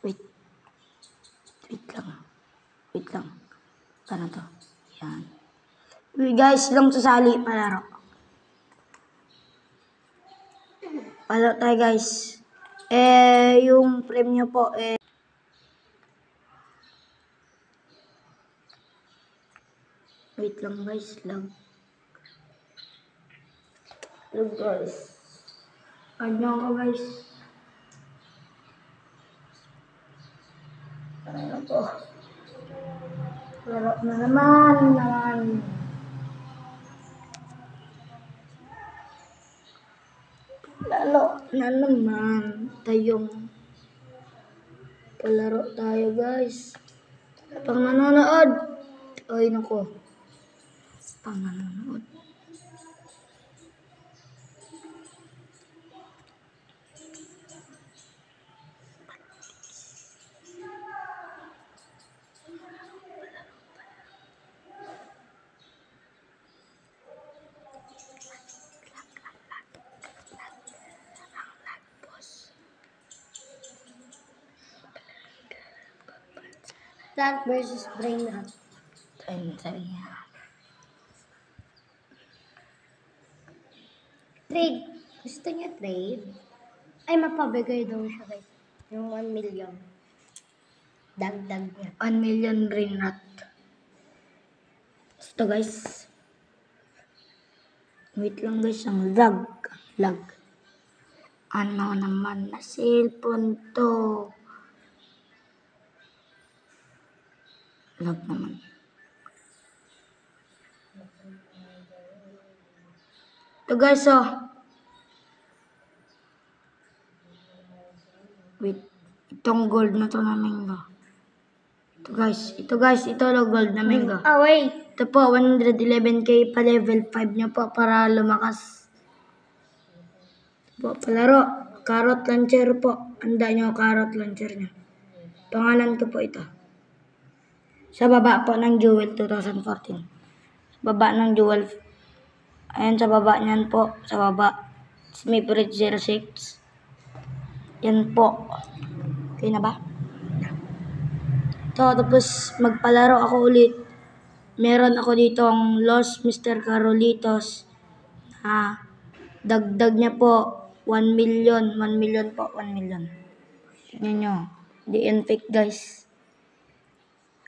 Wait. Wait lang. Wait lang. Paano to? Yan. Wait guys, lang sasali palaro. Palaro tayo guys. Yung frame nyo po wait lang guys, lang. Look guys. Ano ako guys? Ano po? Laro na naman. Lalo na naman tayong palaro tayo guys. Pang nanonood. Ay nako. Pang nanonood. Plant versus brain rot. Sabi niya. Trade. Gusto niya trade? Ay, mapabigay daw siya guys. Yung 1 million. Dagdag niya. 1 million brain rot. Ito guys. Wait lang guys, ang lag. Ano naman na cellphone to? Lag naman. Ito guys Wait. Itong gold na to na mango. Ito guys, ito gold na mango. Wait. Ito po, 111k pa level 5 nyo po para lumakas. Po, palaro. Carrot launcher po. Handa nyo carrot launcher nyo. Pangalan ko po ito. Sa baba po ng Jewel 2014. Sa baba ng Jewel. Ayan sa baba niyan po. Sa baba. Smiprit 06. Yan po. Okay na ba? Ito, tapos magpalaro ako ulit. Meron ako dito ang Lost Mr. Carolitos. Dagdag niya po 1 million. 1 million po. 1 million. Tignan nyo. Di yan fake guys.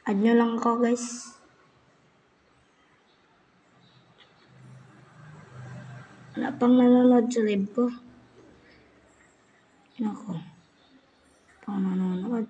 Add nyo lang ako guys. Wala pang nanonood sa live ko. Ako. Pang nanonood.